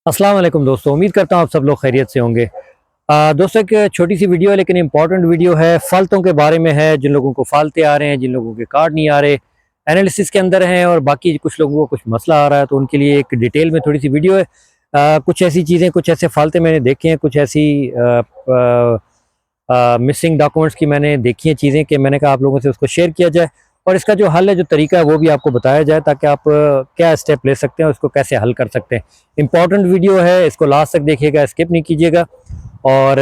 अस्सलाम वालेकुम दोस्तों, उम्मीद करता हूँ आप सब लोग खैरियत से होंगे। दोस्तों एक छोटी सी वीडियो है लेकिन इम्पॉर्टेंट वीडियो है, फ़ालतों के बारे में है। जिन लोगों को फ़ालते आ रहे हैं, जिन लोगों के कार्ड नहीं आ रहे, एनालिसिस के अंदर हैं और बाकी कुछ लोगों को कुछ मसला आ रहा है, तो उनके लिए एक डिटेल में थोड़ी सी वीडियो है। कुछ ऐसी चीज़ें, कुछ ऐसे फ़ालते मैंने देखे हैं, कुछ ऐसी मिसिंग डॉक्यूमेंट्स की मैंने देखी हैं चीज़ें कि मैंने कहा आप लोगों से उसको शेयर किया जाए और इसका जो हल है, जो तरीका है वो भी आपको बताया जाए ताकि आप क्या स्टेप ले सकते हैं और उसको कैसे हल कर सकते हैं। इम्पॉर्टेंट वीडियो है, इसको लास्ट तक देखिएगा, स्किप नहीं कीजिएगा। और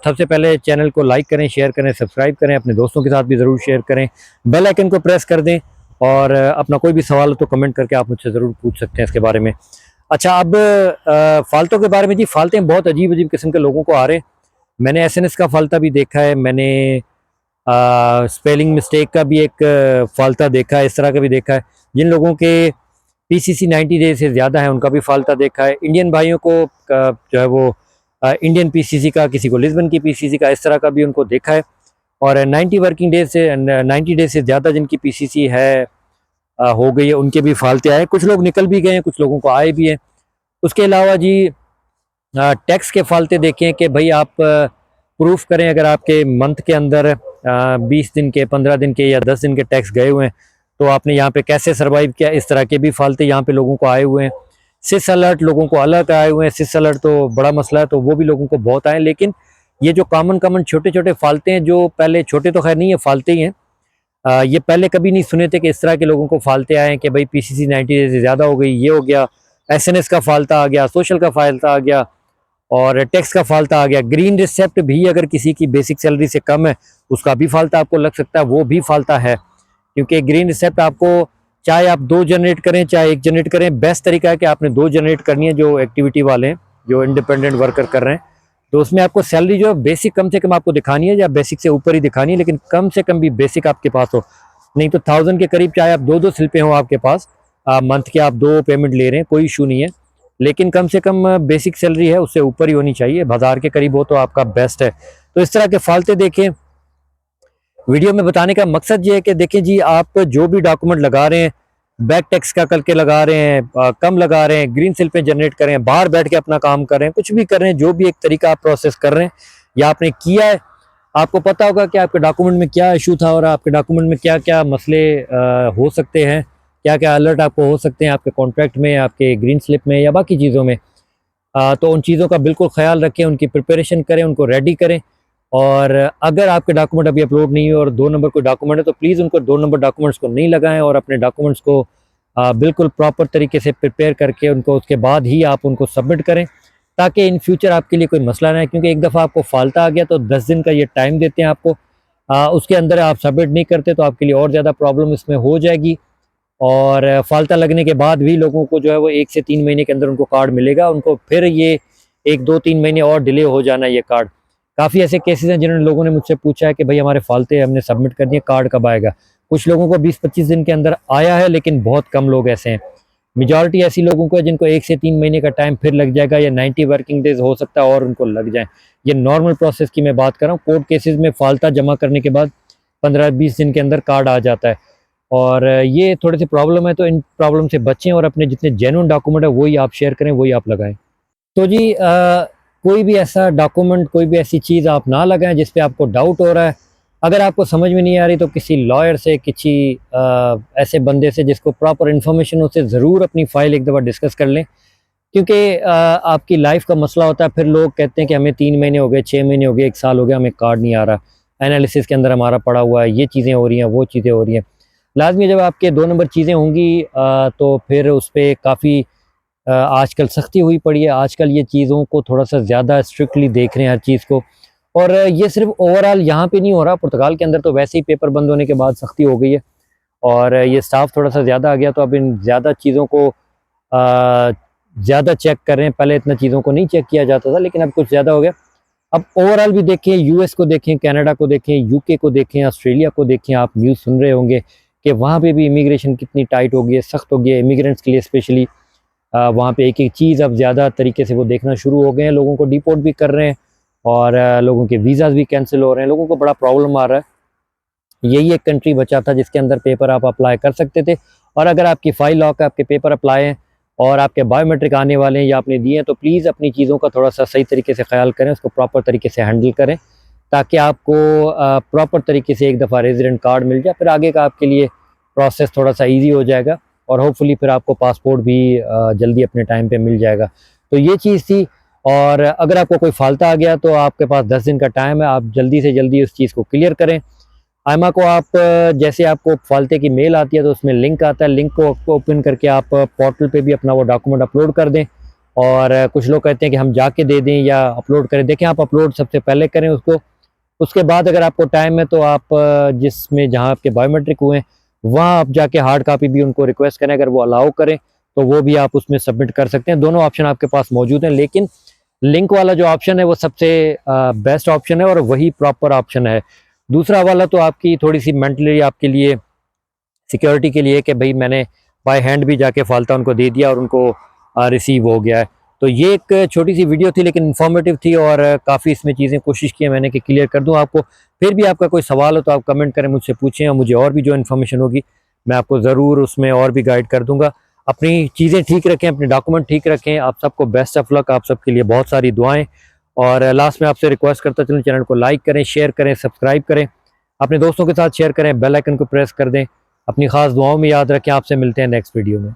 सबसे पहले चैनल को लाइक करें, शेयर करें, सब्सक्राइब करें, अपने दोस्तों के साथ भी ज़रूर शेयर करें, बेल आइकन को प्रेस कर दें और अपना कोई भी सवाल हो तो कमेंट करके आप मुझसे ज़रूर पूछ सकते हैं इसके बारे में। अच्छा, अब फ़ालतों के बारे में जी, फ़ालते बहुत अजीब-अजीब किस्म के लोगों को आ रहे हैं। मैंने एसएनएस का फ़ालता भी देखा है, मैंने स्पेलिंग मिस्टेक का भी एक फ़ालता देखा है, इस तरह का भी देखा है। जिन लोगों के पीसीसी 90 डेज़ से ज़्यादा है उनका भी फ़ालता देखा है। इंडियन भाइयों को जो है वो इंडियन पीसीसी का, किसी को लिस्बन की पीसीसी का, इस तरह का भी उनको देखा है। और 90 वर्किंग डेज़ से 90 डेज़ से ज़्यादा जिनकी पीसीसी है हो गई है, उनके भी फ़ालते आए। कुछ लोग निकल भी गए हैं, कुछ लोगों को आए भी हैं। उसके अलावा जी टैक्स के फ़ालते देखें कि भई आप प्रूफ़ करें अगर आपके मंथ के अंदर 20 दिन के, 15 दिन के या 10 दिन के टैक्स गए हुए हैं, तो आपने यहाँ पे कैसे सर्वाइव किया, इस तरह के भी फ़ालते यहाँ पे लोगों को आए हुए हैं। सिस अलर्ट लोगों को अलग आए हुए हैं, सिस अलर्ट तो बड़ा मसला है, तो वो भी लोगों को बहुत आए हैं। लेकिन ये जो कॉमन छोटे-छोटे फ़ालते हैं, जो पहले छोटे तो ख़ैर नहीं है, फ़ालते ही हैं। ये पहले कभी नहीं सुने थे कि इस तरह के लोगों को फ़ालते आए हैं कि भई पीसीसी 90 डेज़ से ज़्यादा हो गई, ये हो गया, एसएनएस का फ़ालता आ गया, सोशल का फ़ालता आ गया और टैक्स का फ़ालता आ गया। ग्रीन रिसेप्ट भी अगर किसी की बेसिक सैलरी से कम है, उसका भी फ़ालता आपको लग सकता है, वो भी फ़ालता है। क्योंकि ग्रीन रिसेप्ट आपको, चाहे आप 2 जनरेट करें, चाहे 1 जनरेट करें, बेस्ट तरीका है कि आपने 2 जनरेट करनी है, जो एक्टिविटी वाले हैं, जो इंडिपेंडेंट वर्कर कर रहे हैं। तो उसमें आपको सैलरी जो है बेसिक कम से कम आपको दिखानी है या बेसिक से ऊपर ही दिखानी है, लेकिन कम से कम भी बेसिक आपके पास हो। नहीं तो 1000 के करीब चाहे आप 2-2 स्लिपें हों आपके पास, मंथ के आप 2 पेमेंट ले रहे हैं, कोई इश्यू नहीं है। लेकिन कम से कम बेसिक सैलरी है उससे ऊपर ही होनी चाहिए, 1000 के करीब हो तो आपका बेस्ट है। तो इस तरह के फ़ालते देखें। वीडियो में बताने का मकसद ये है कि देखें जी, आप जो भी डॉक्यूमेंट लगा रहे हैं, बैक टैक्स का करके लगा रहे हैं, कम लगा रहे हैं, ग्रीन सिल पे जनरेट कर रहे हैं, बाहर बैठ के अपना काम कर रहे हैं, कुछ भी कर रहे हैं, जो भी एक तरीका आप प्रोसेस कर रहे हैं या आपने किया है, आपको पता होगा कि आपके डॉक्यूमेंट में क्या इशू था और आपके डॉक्यूमेंट में क्या-क्या मसले हो सकते हैं, क्या-क्या अलर्ट आपको हो सकते हैं आपके कॉन्ट्रैक्ट में, आपके ग्रीन स्लिप में या बाकी चीज़ों में। तो उन चीज़ों का बिल्कुल ख़्याल रखें, उनकी प्रिपरेशन करें, उनको रेडी करें। और अगर आपके डॉक्यूमेंट अभी अपलोड नहीं हुए और 2 नंबर कोई डॉक्यूमेंट है, तो प्लीज़ उनको 2 नंबर डॉक्यूमेंट्स को नहीं लगाएँ और अपने डॉक्यूमेंट्स को बिल्कुल प्रॉपर तरीके से प्रिपेयर करके उनको, उसके बाद ही आप उनको सबमिट करें, ताकि इन फ्यूचर आपके लिए कोई मसला ना आए। क्योंकि एक दफ़ा आपको फ़ालता आ गया तो 10 दिन का ये टाइम देते हैं आपको, उसके अंदर आप सबमिट नहीं करते तो आपके लिए और ज़्यादा प्रॉब्लम इसमें हो जाएगी। और फ़ालता लगने के बाद भी लोगों को जो है वो 1 से 3 महीने के अंदर उनको कार्ड मिलेगा, उनको फिर ये 1, 2, 3 महीने और डिले हो जाना ये कार्ड। काफ़ी ऐसे केसेज़ हैं जिन्होंने लोगों ने मुझसे पूछा है कि भई हमारे फ़ालते हमने सबमिट कर दिए, कार्ड कब आएगा? कुछ लोगों को 20-25 दिन के अंदर आया है, लेकिन बहुत कम लोग ऐसे हैं। मेजॉरिटी ऐसी लोगों को है जिनको 1 से 3 महीने का टाइम फिर लग जाएगा या 90 वर्किंग डेज़ हो सकता है और उनको लग जाएँ। ये नॉर्मल प्रोसेस की मैं बात कर रहा हूँ। कोर्ट केसेज़ में फ़ालता जमा करने के बाद 15-20 दिन के अंदर कार्ड आ जाता है। और ये थोड़ी-सी प्रॉब्लम है, तो इन प्रॉब्लम से बचें और अपने जितने जेन्युइन डॉक्यूमेंट है वही आप शेयर करें, वही आप लगाएँ। तो जी कोई भी ऐसा डॉक्यूमेंट, कोई भी ऐसी चीज़ आप ना लगाएँ जिस पे आपको डाउट हो रहा है। अगर आपको समझ में नहीं आ रही तो किसी लॉयर से, किसी ऐसे बंदे से जिसको प्रॉपर इन्फॉर्मेशन हो, उससे ज़रूर अपनी फ़ाइल एक दफ़ा डिस्कस कर लें। क्योंकि आपकी लाइफ़ का मसला होता है, फिर लोग कहते हैं कि हमें 3 महीने हो गए, 6 महीने हो गए, 1 साल हो गया, हमें कार्ड नहीं आ रहा। एनालिसिस के अंदर हमारा पड़ा हुआ है, ये चीज़ें हो रही हैं, वो चीज़ें हो रही हैं। लाज़मी जब आपके 2 नंबर चीज़ें होंगी तो फिर उस पे काफ़ी आजकल सख्ती हुई पड़ी है। आजकल ये चीज़ों को थोड़ा-सा ज़्यादा स्ट्रिक्टली देख रहे हैं हर चीज़ को। और ये सिर्फ़ ओवरऑल यहाँ पे नहीं हो रहा, पुर्तगाल के अंदर तो वैसे ही पेपर बंद होने के बाद सख्ती हो गई है और ये स्टाफ थोड़ा-सा ज़्यादा आ गया, तो अब इन ज़्यादा चीज़ों को ज़्यादा चेक कर रहे हैं। पहले इतना चीज़ों को नहीं चेक किया जाता था, लेकिन अब कुछ ज़्यादा हो गया। अब ओवरऑल भी देखें, यूएस को देखें, कनाडा को देखें, यूके को देखें, ऑस्ट्रेलिया को देखें, आप न्यूज़ सुन रहे होंगे कि वहाँ पे भी इमिग्रेशन कितनी टाइट हो गई है, सख्त हो गई है इमिग्रेंट्स के लिए स्पेशली। वहाँ पे एक-एक चीज़ अब ज़्यादा तरीके से वो देखना शुरू हो गए हैं, लोगों को डिपोर्ट भी कर रहे हैं और लोगों के वीज़ाज़ भी कैंसल हो रहे हैं, लोगों को बड़ा प्रॉब्लम आ रहा है। यही एक कंट्री बचा था जिसके अंदर पेपर आप अप्लाई कर सकते थे और अगर आपकी फ़ाइल लॉक है, आपके पेपर अप्लाई हैं और आपके बायोमेट्रिक आने वाले हैं या आपने दिए हैं, तो प्लीज़ अपनी चीज़ों का थोड़ा सा सही तरीके से ख्याल करें, उसको प्रॉपर तरीके से हैंडल करें, ताकि आपको प्रॉपर तरीके से एक दफ़ा रेजिडेंट कार्ड मिल जाए। फिर आगे का आपके लिए प्रोसेस थोड़ा सा ईजी हो जाएगा और होपफुली फिर आपको पासपोर्ट भी जल्दी अपने टाइम पे मिल जाएगा। तो ये चीज़ थी। और अगर आपको कोई फाल्ता आ गया तो आपके पास 10 दिन का टाइम है, आप जल्दी से जल्दी उस चीज़ को क्लियर करें। आयमा को आप जैसे आपको फाल्ते की मेल आती है तो उसमें लिंक आता है, लिंक को ओपन करके आप पोर्टल पे भी अपना वो डॉक्यूमेंट अपलोड कर दें। और कुछ लोग कहते हैं कि हम जाके दे दें या अपलोड करें, देखें आप अपलोड सबसे पहले करें उसको। उसके बाद अगर आपको टाइम है तो आप जिसमें जहाँ आपके बायोमेट्रिक हुए हैं वहाँ आप जाके हार्ड कापी भी उनको रिक्वेस्ट करें, अगर वो अलाउ करें तो वो भी आप उसमें सबमिट कर सकते हैं। दोनों ऑप्शन आपके पास मौजूद हैं, लेकिन लिंक वाला जो ऑप्शन है वो सबसे बेस्ट ऑप्शन है और वही प्रॉपर ऑप्शन है। दूसरा वाला तो आपकी थोड़ी सी मेंटली आपके लिए सिक्योरिटी के लिए कि भाई मैंने बाय हैंड भी जाके फाल्ता उनको दे दिया और उनको रिसीव हो गया है। तो ये एक छोटी सी वीडियो थी लेकिन इन्फॉर्मेटिव थी और काफ़ी इसमें चीज़ें कोशिश की है मैंने कि क्लियर कर दूं आपको। फिर भी आपका कोई सवाल हो तो आप कमेंट करें, मुझसे पूछें और मुझे और भी जो इन्फॉर्मेशन होगी मैं आपको ज़रूर उसमें और भी गाइड कर दूंगा। अपनी चीज़ें ठीक रखें, अपने डॉक्यूमेंट ठीक रखें। आप सबको बेस्ट ऑफ लक, आप सबके लिए बहुत सारी दुआएं। और लास्ट में आपसे रिक्वेस्ट करता चलूँ, चैनल को लाइक करें, शेयर करें, सब्सक्राइब करें, अपने दोस्तों के साथ शेयर करें, बेल आइकन को प्रेस कर दें। अपनी खास दुआओं में याद रखें। आपसे मिलते हैं नेक्स्ट वीडियो में।